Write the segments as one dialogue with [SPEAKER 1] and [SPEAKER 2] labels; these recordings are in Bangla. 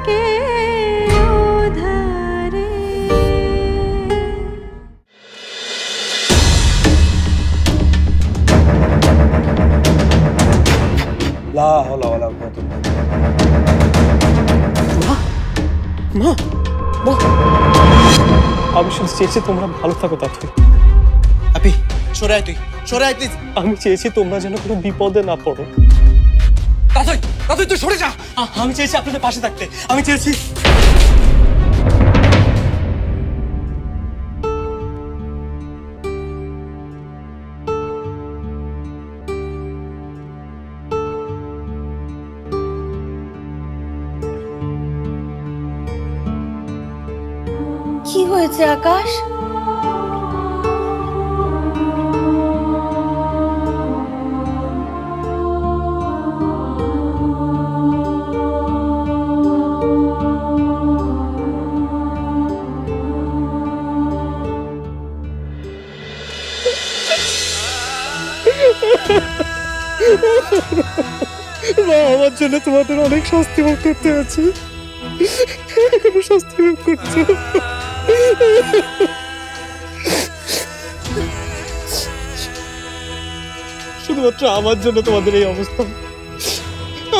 [SPEAKER 1] के उधारे।
[SPEAKER 2] ला हौला वला कुव्वता इल्ला बिल्लाह। মা মা আমি শুধু চেয়েছি তোমরা ভালো থাকো তাতে।
[SPEAKER 3] আপি সরে আয়, তুই সরে আয় প্লিজ।
[SPEAKER 2] আমি চেয়েছি তোমরা যেন কোনো বিপদে না পড়ো।
[SPEAKER 3] তাতই তাতই তুই সরে যা।
[SPEAKER 2] আমি চেয়েছি আপনাদের পাশে থাকতে। আমি চেয়েছি
[SPEAKER 4] কি হয়েছে আকাশ?
[SPEAKER 2] মা আমার জন্য তোমাদের অনেক শাস্তি ভোগ করতে আছে। এখনো শাস্তি ভোগ করছো। শুধুমাত্র আমার জন্য তোমাদের এই অবস্থা।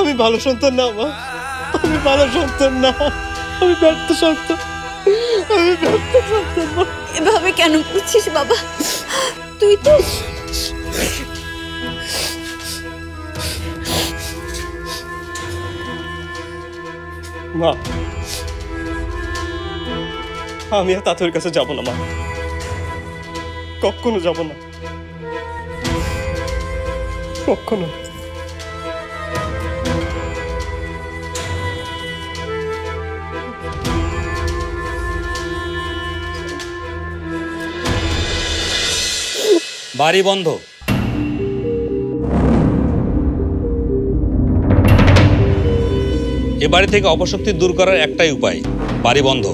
[SPEAKER 2] আমি ভালো সন্তান না মা, আমি ভালো সন্তান না, আমি ব্যর্থ সন্তান, আমি ব্যর্থ সন্তান মা।
[SPEAKER 4] এভাবে কেন করছিস বাবা? তুই তো
[SPEAKER 2] মা আমি আর তাঁতের কাছে যাব না মা, কখনো যাব না, কখনো।
[SPEAKER 5] বাড়ি বন্ধ। এ বাড়ি থেকে অপশক্তি দূর করার একটাই উপায়, বাড়ি বন্ধ।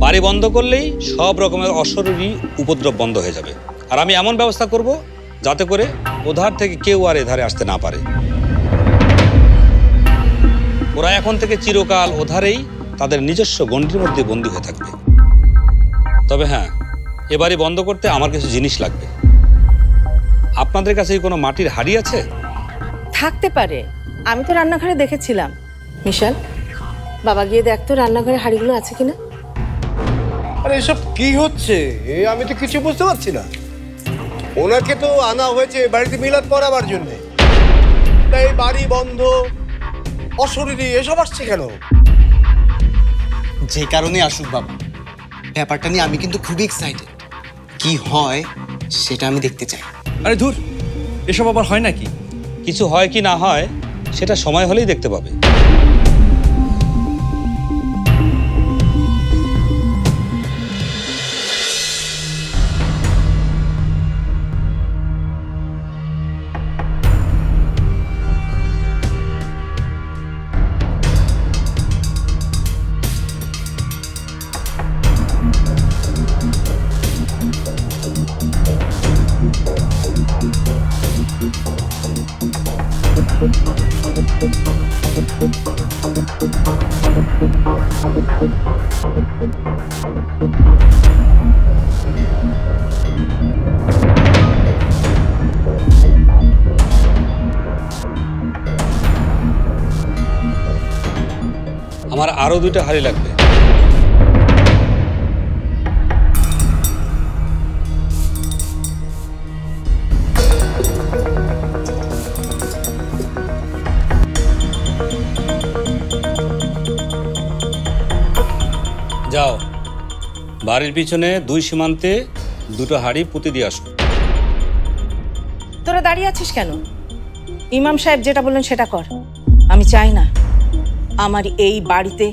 [SPEAKER 5] বাড়ি বন্ধ করলেই সব রকমের অশরীরী উপদ্রব বন্ধ হয়ে যাবে। আর আমি এমন ব্যবস্থা করব যাতে করে ওধার থেকে কেউ আর এধারে আসতে না পারে। ওরা এখন থেকে চিরকাল ওধারেই তাদের নিজস্ব গণ্ডির মধ্যে বন্দী হয়ে থাকবে। তবে হ্যাঁ, এ বাড়ি বন্ধ করতে আমার কিছু জিনিস লাগবে। আপনাদের কাছে কোনো মাটির হাড়ি আছে?
[SPEAKER 6] থাকতে পারে, আমি তো রান্নাঘরে দেখেছিলাম। মিশাল, বাবা গিয়ে দেখ তো রান্নাঘরে হাড়িগুলো আছে কিনা।
[SPEAKER 7] আরে এসব কি হচ্ছে? আমি তো কিছু বুঝতে পারছি না। ওনাকে তো আনা হয়েছে বাড়িতে মিলাদ পড়াবার জন্য, তাই বাড়ি বন্ধ, অশরীরী এসব আসছে কেন?
[SPEAKER 3] যে কারণে আসুক বাবা, ব্যাপারটা নিয়ে আমি কিন্তু খুবই এক্সাইটেড। কি হয় সেটা আমি দেখতে চাই।
[SPEAKER 8] আরে ধুর, এসব আবার হয় নাকি?
[SPEAKER 5] কিছু হয় কি না হয় সেটা সময় হলেই দেখতে পাবে। আমার আরো 2টা হাড়ি লাগবে। যাও, বাড়ির পিছনে 2 সীমান্তে 2টো হাড়ি পুঁতে দিয়ে আসো।
[SPEAKER 6] তোরা দাঁড়িয়ে আছিস কেন? ইমাম সাহেব যেটা বললেন সেটা কর। আমি চাই না আমার এই বাড়িতে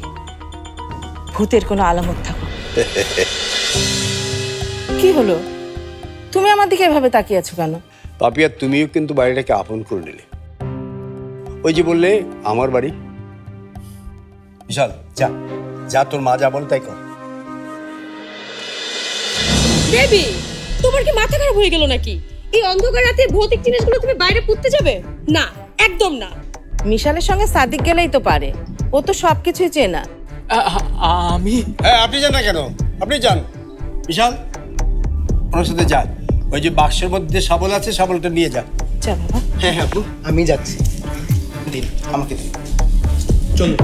[SPEAKER 6] ভূতের কোনো আলামত থাকুক। কি হলো, তুমি আমার দিকে এভাবে তাকিয়ে আছো কেন?
[SPEAKER 7] পাপিয়া, তুমিও কিন্তু বাড়িটাকে আপন করে নিলে। ওই যে বললে আমার বাড়ি। বিশাল, যা যা, তোর মা যা বল তাই কর।
[SPEAKER 9] বেবি, তোমার কি মাথা খারাপ হয়ে গেল নাকি? এই অন্ধকার রাতে ভৌতিক জিনিসগুলো তুমি বাইরে পুঁততে যাবে? না, একদম না।
[SPEAKER 6] মিশালের সঙ্গে সাদিক গেলেই তো পারে, ও তো সব কিছুই চেনা।
[SPEAKER 8] আমি
[SPEAKER 7] হ্যাঁ, আপনি যান না কেন? আপনি যান বিশাল, ওনার সাথে যান। ওই যে বাক্সের মধ্যে শাবল আছে, শাবলটা নিয়ে যান।
[SPEAKER 6] যা বাবা।
[SPEAKER 3] হ্যাঁ হ্যাঁ আপু, আমি যাচ্ছি। দিন, আমাকে দিন। চলুন।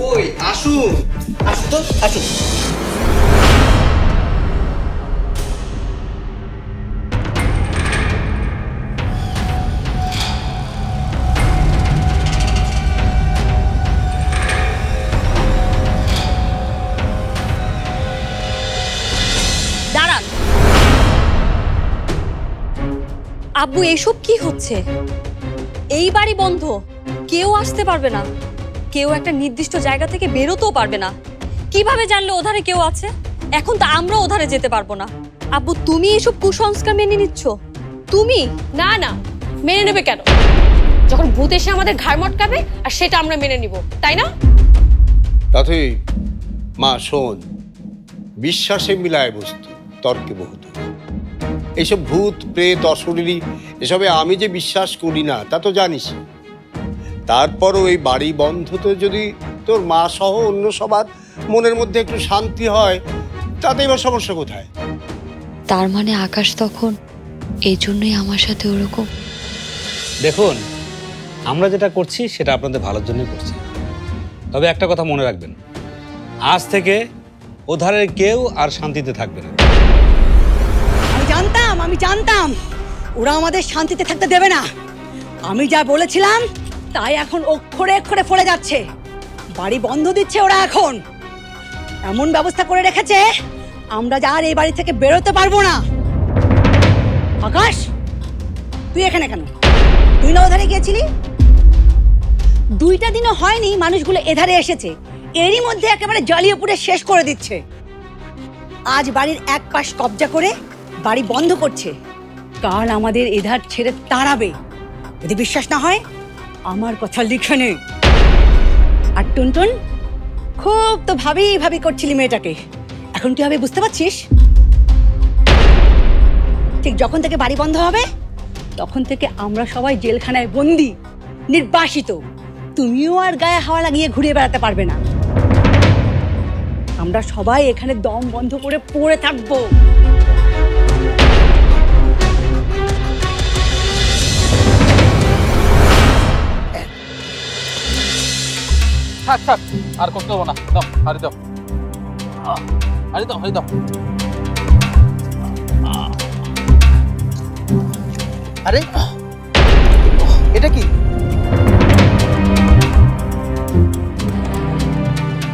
[SPEAKER 3] ওই আসুন, আসুন তো, আসুন।
[SPEAKER 4] দাঁড়ান। আব্বু এইসব কি হচ্ছে? এই বাড়ি বন্ধ, কেউ আসতে পারবে না, কেউ একটা নির্দিষ্ট জায়গা থেকে বেরোতেও পারবে না। কিভাবে জানলে ওধারে কেউ আছে? এখন তো আমরা ওধারে যেতে পারবো না। আব্বু তুমি এসব কুসংস্কার মেনে নিচ্ছ? তুমি?
[SPEAKER 9] না না, মেনে নেবে কেন? যখন ভূত এসে আমাদের ঘাড় মটকাবে আর সেটা আমরা মেনে নিব, তাই না?
[SPEAKER 7] তাতেই মা শোন, বিশ্বাসে মিলায় বস্তু, তর্কে বহুত। এইসব ভূত প্রেত অশরীরী এসবে আমি যে বিশ্বাস করি না তা তো জানিস। তারপরও এই বাড়ি বন্ধতে যদি তোর মা সহ অন্য সবার মনের মধ্যে একটু শান্তি হয়, তাতে এবার সমস্যা কোথায়?
[SPEAKER 1] তার মানে আকাশ তখন এই জন্যই আমার সাথে ওরকম।
[SPEAKER 5] দেখুন, আমরা যেটা করছি সেটা আপনাদের ভালোর জন্যই করছি। তবে একটা কথা মনে রাখবেন, আজ থেকে ওধারের কেউ আর শান্তিতে থাকবে না।
[SPEAKER 10] আমি জানতাম ওরা আমাদের শান্তিতে থাকতে দেবে না। আমি যা বলেছিলাম তাই এখন অক্ষরে অক্ষরে ফলে যাচ্ছে। বাড়ি বন্ধ দিচ্ছে ওরা। এখন এমন ব্যবস্থা করে রেখেছে আমরা যা আর এই বাড়ি থেকে বেরোতে পারবো না। আকাশ, তুই এখানে কেন? তুই না ওধারে গিয়েছিলি? 2টা দিনও হয়নি মানুষগুলো এধারে এসেছে, এরই মধ্যে একেবারে জ্বালিয়ে পুড়ে শেষ করে দিচ্ছে। আজ বাড়ির এক পাশ কবজা করে বাড়ি বন্ধ করছে, কাল আমাদের এধার ছেড়ে তাড়াবে। যদি বিশ্বাস না হয় আমার কথা লিখে নে। আর টুনটুন, খুব তো ভাবি ভাবি করছিলি মেয়েটাকে, এখন কি হবে বুঝতে পারছিস? ঠিক যখন থেকে বাড়ি বন্ধ হবে তখন থেকে আমরা সবাই জেলখানায় বন্দি, নির্বাসিত। তুমিও আর গায়ে হাওয়া লাগিয়ে ঘুরে বেড়াতে পারবে না। আমরা সবাই এখানে দম বন্ধ করে পড়ে থাকবো।
[SPEAKER 8] থাক থাক, আর করতে হবো না। দাও, হারি দাও, হারি দাও, হারি দাও।
[SPEAKER 3] আরে এটা কি?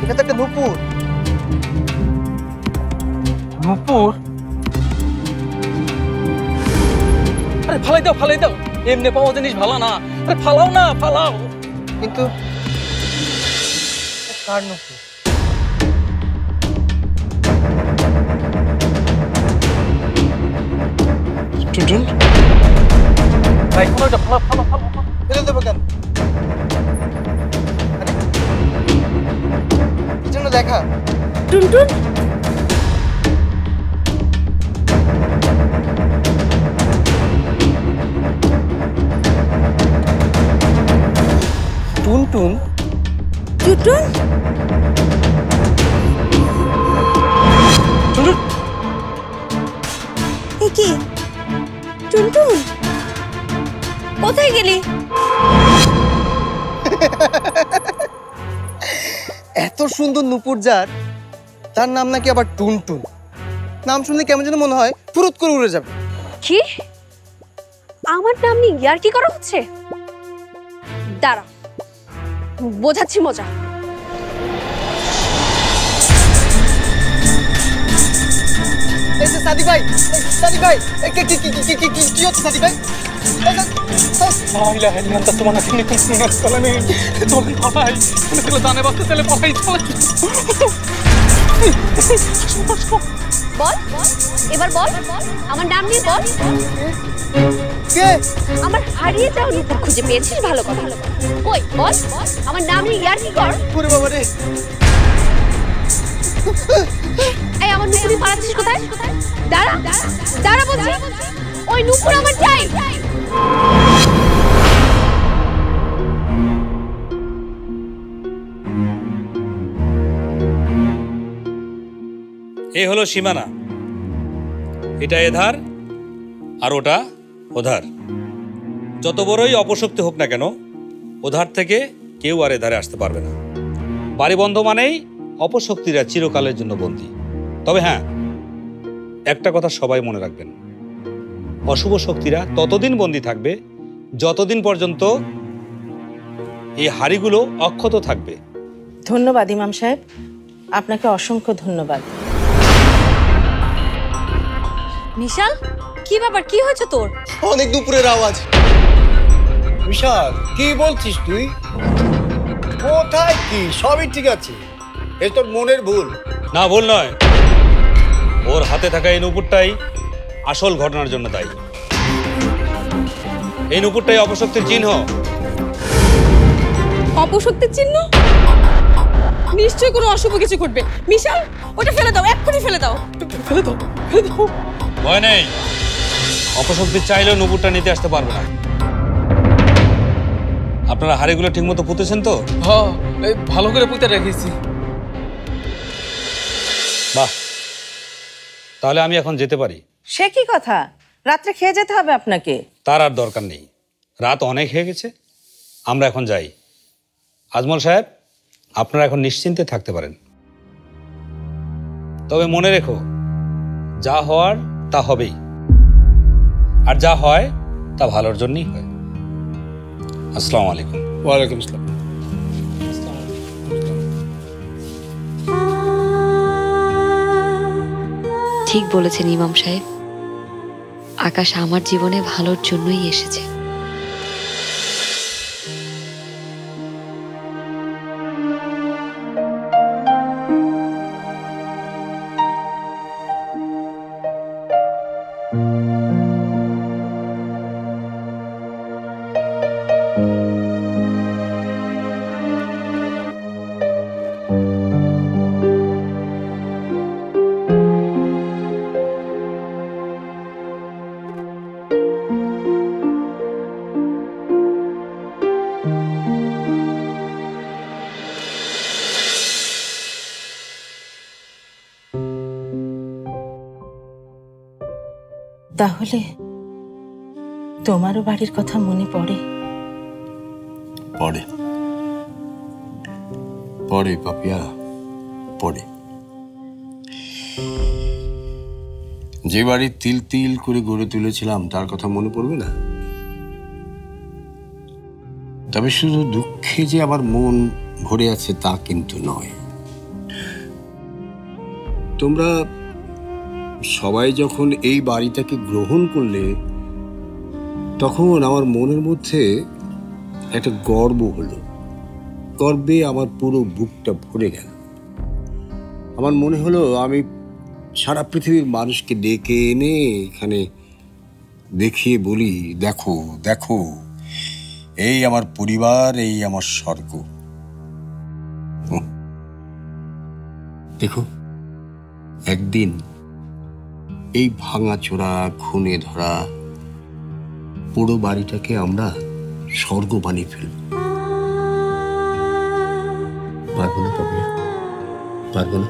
[SPEAKER 3] এটা তো একটা নুপুর।
[SPEAKER 8] নুপুর? আরে ফালাই দাও, ফালাই দাও। এমনি পাওয়া জিনিস ভালো না। আরে ফালাও না, ফালাও।
[SPEAKER 3] কিন্তু কার নুপুর?
[SPEAKER 7] টুনটুন,
[SPEAKER 8] ভাই কোনো একটা ফালা, ফালা, ফালা।
[SPEAKER 3] ফেলে দেবো কেন? কি জন্য দেখা?
[SPEAKER 10] টুনটুন,
[SPEAKER 3] টুনটুন,
[SPEAKER 10] টুনটুন, এ কি? টুনটুন, কোথায় গেলি?
[SPEAKER 3] এত সুন্দর নুপুর যার, তার নাম নাকি আবার টুনটুন। নাম শুনলে কেমন যেন মনে হয় ফুরুত করে উড়ে যাবে।
[SPEAKER 4] কি? আমার নাম নিয়ে ইয়ার কি করা হচ্ছে? দাঁড়া, বোঝাচ্ছি মজা।
[SPEAKER 3] এই যে সাদিক ভাই, সাদিক ভাই, কি হচ্ছে সাদিক ভাই?
[SPEAKER 4] বল, এবার বল, আমার নাম নিয়ে বল।
[SPEAKER 3] কে?
[SPEAKER 4] আমার হারিয়ে যাওয়া নুপুর খুঁজে পেয়েছিস, ভালো কথা। কই বল, আমার নাম নিয়ে ইয়ার কি কর?
[SPEAKER 3] ওরে বাবা রে,
[SPEAKER 4] এই আমার নুপুরি পালাচ্ছিস কোথায়? দাঁড়া, দাঁড়া বলছি।
[SPEAKER 9] ওই নূপুর আমার চাই।
[SPEAKER 5] এই হলো সীমানা, এটা এধার আর ওটা ওধার। যত বড়ই অপশক্তি হোক না কেন, ওধার থেকে কেউ আর এধারে আসতে পারবে না। বাড়ি বন্ধ মানেই অপশক্তিরা চিরকালের জন্য বন্দী। তবে হ্যাঁ, একটা কথা সবাই মনে রাখবেন, অশুভ শক্তিরা ততদিন বন্দী থাকবে যতদিন পর্যন্ত এই হাড়িগুলো অক্ষত থাকবে।
[SPEAKER 6] ধন্যবাদ ইমাম সাহেব, আপনাকে অসংখ্য ধন্যবাদ।
[SPEAKER 4] নিশাল, কি ব্যাপার, কি হয়েছে তোর?
[SPEAKER 3] অনেক দুপুরের আওয়াজ।
[SPEAKER 7] বিশাল, কি বলছিস তুই? কোথায় কি? সবই ঠিক আছে, এ তোর মনের ভুল।
[SPEAKER 5] না, ভুল নয়, ওর হাতে থাকা এই নুপুরটাই আসল ঘটনার জন্য দায়ী। এই নুপুরটাই অপশক্তির চিহ্ন।
[SPEAKER 9] অপশক্তির চিহ্ন? নিশ্চয়ই কোনো অশুভ কিছু ঘটবে। মিশাল, ওটা ফেলে দাও, এক্ষুনি ফেলে দাও। ফেলে দাও, ফেলে দাও।
[SPEAKER 5] ভয় নেই, অপশক্তি চাইলেও নুপুরটা নিতে আসতে পারবে না। আপনারা হাড়িগুলো ঠিক মতো পুঁতেছেন তো?
[SPEAKER 8] হ্যাঁ, এই ভালো করে পুঁতে রেখেছি।
[SPEAKER 5] বাহ, তাহলে আমি এখন যেতে পারি?
[SPEAKER 6] সে কি কথা, রাত্রে খেয়ে যেতে হবে আপনাকে।
[SPEAKER 5] তার আর দরকার নেই, রাত অনেক হয়ে গেছে, আমরা এখন যাই। আজমল সাহেব, আপনারা এখন নিশ্চিন্তে থাকতে পারেন। তবে মনে রেখো, যা হওয়ার তা হবেই, আর যা হয় তা ভালোর জন্যই হয়। আসসালামু আলাইকুম।
[SPEAKER 7] ওয়ালাইকুম আসসালাম।
[SPEAKER 1] ঠিক বলেছেন ইমাম সাহেব, আকাশ আমার জীবনে ভালোর জন্যই এসেছে।
[SPEAKER 6] তাহলে তোমারও বাড়ির কথা মনে পড়ে?
[SPEAKER 7] পড়ে পড়ে পাপিয়া, পড়ে। যে বাড়ি তিল তিল করে গড়ে তুলেছিলাম তার কথা মনে পড়বে না? তবে শুধু দুঃখে যে আমার মন ভরে আছে তা কিন্তু নয়। তোমরা সবাই যখন এই বাড়িটাকে গ্রহণ করলে, তখন আমার মনের মধ্যে একটা গর্ব হলো। গর্বে আমার পুরো বুকটা ভরে গেল। আমার মনে হলো আমি সারা পৃথিবীর মানুষকে ডেকে এনে এখানে দেখিয়ে বলি, দেখো দেখো, এই আমার পরিবার, এই আমার স্বর্গ। দেখো, একদিন এই ভাঙাচোরা খুনে ধরা পুরো বাড়িটাকে আমরা স্বর্গ বানিয়ে ফেলব। পারবো না পাপিয়া, পারবো না?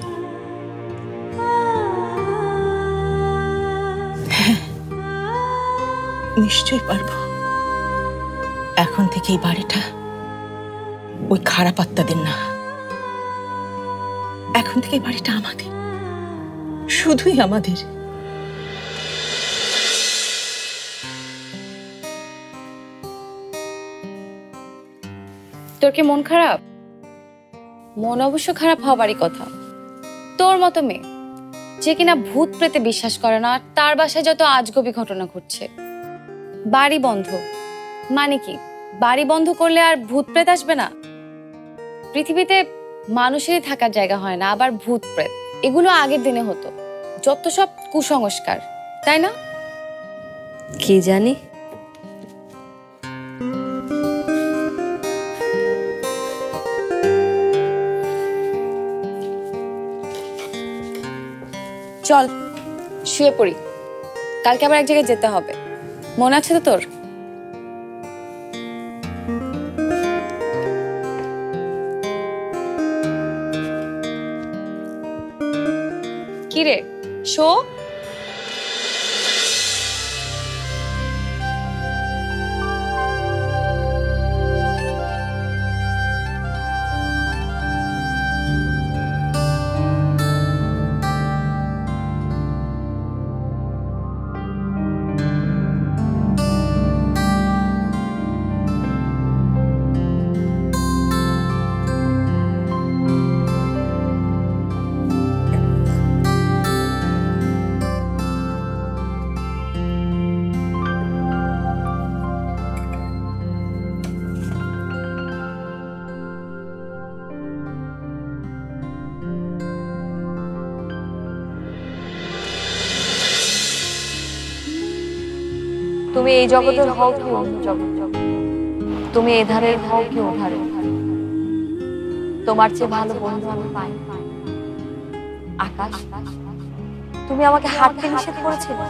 [SPEAKER 6] নিশ্চয়ই পারবো। এখন থেকে এই বাড়িটা ওই খারাপ আত্মাদের না, এখন থেকে এই বাড়িটা আমাদের, শুধুই আমাদের।
[SPEAKER 11] তোর কি মন খারাপ? মন অবশ্য খারাপ হবারই কথা। তোর মতো মেয়ে যে কিনা ভূত প্রেতে বিশ্বাস করে না, আর তার বাসায় যত আজগবি ঘটনা ঘটছে। বাড়ি বন্ধ মানে কি? বাড়ি বন্ধ করলে আর ভূত প্রেত আসবে না? পৃথিবীতে মানুষেরই থাকার জায়গা হয় না, আবার ভূত প্রেত এগুলো আগের দিনে হতো। যত সব কুসংস্কার, তাই না?
[SPEAKER 4] কি জানি।
[SPEAKER 11] চল শুয়ে পড়ি, কালকে আবার এক জায়গায় যেতে হবে। মনে আছে তো তোর? কি রে শো?
[SPEAKER 1] তুমি এই জগতের হও কি অন্য জগৎ, তুমি এধারে হও কি ওধারে, তোমার চেয়ে ভালো বন্ধু আমি পাই। আকাশ, তুমি আমাকে হারতে নিষেধ করেছিলে,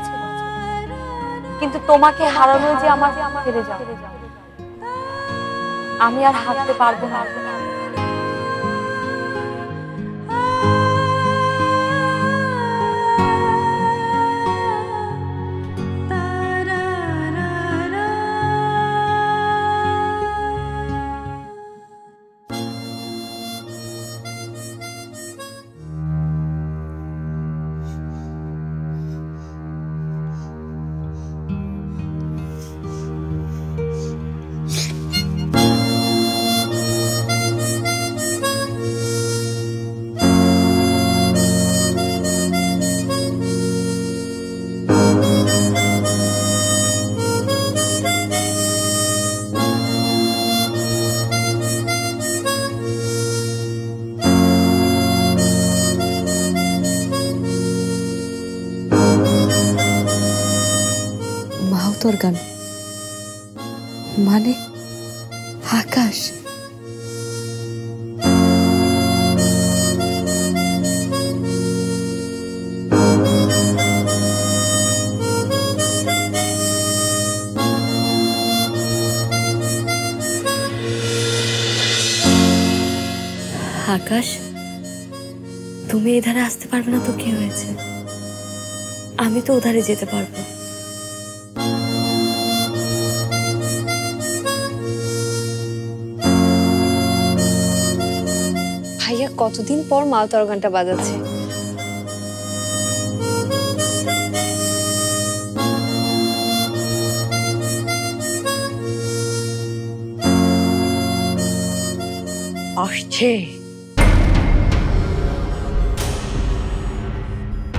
[SPEAKER 1] কিন্তু তোমাকে হারানো যে আমার হেরে যাও, আমি আর হারতে পারবো না।
[SPEAKER 12] তোর গান মানে আকাশ। আকাশ, তুমি এধারে আসতে পারবে না তো কি হয়েছে? আমি তো ওধারে যেতে পারবো।
[SPEAKER 4] ভাইয়া কতদিন পর মালতার গানটা বাজাচ্ছে।
[SPEAKER 10] আসছে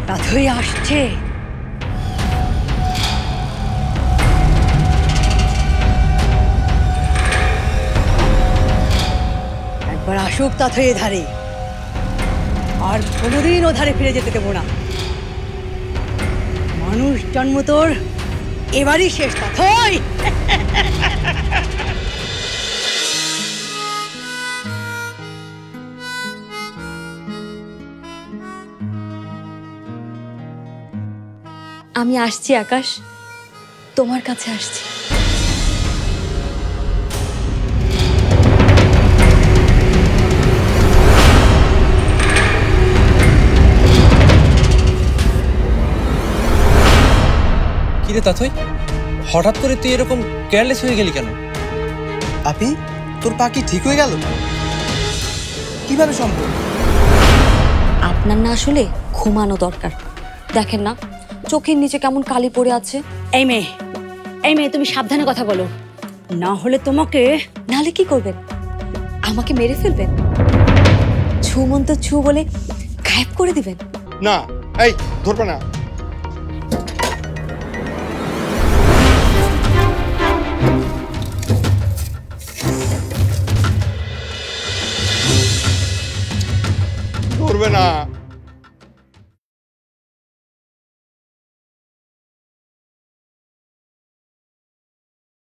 [SPEAKER 10] রাধুই আসছে। একবার আসুক তাথই ধারে, আর কোনোদিন ও ধারে ফিরে যেতে দেবো না। মানুষ জন্ম তোর এবারই শেষ তাথই।
[SPEAKER 1] আমি আসছি আকাশ, তোমার কাছে আসছি।
[SPEAKER 13] কিরে তাথই, হঠাৎ করে তুই এরকম কেয়ারলেস হয়ে গেলি কেন?
[SPEAKER 3] আপি, তোর পা কি ঠিক হয়ে গেল? কিভাবে সম্ভব?
[SPEAKER 1] আপনার না আসলে ঘুমানো দরকার। দেখেন না চোখের নিচে কেমন কালি পড়ে আছে।
[SPEAKER 10] এই মেয়ে তুমি সাবধানে কথা বলো, না হলে তোমাকে।
[SPEAKER 1] নাহলে কি করবেন? আমাকে মেরে ফেলবেন? ছু মন্ত ছু বলে গায়েব করে দিবেন?
[SPEAKER 2] না, এই ধরবে না।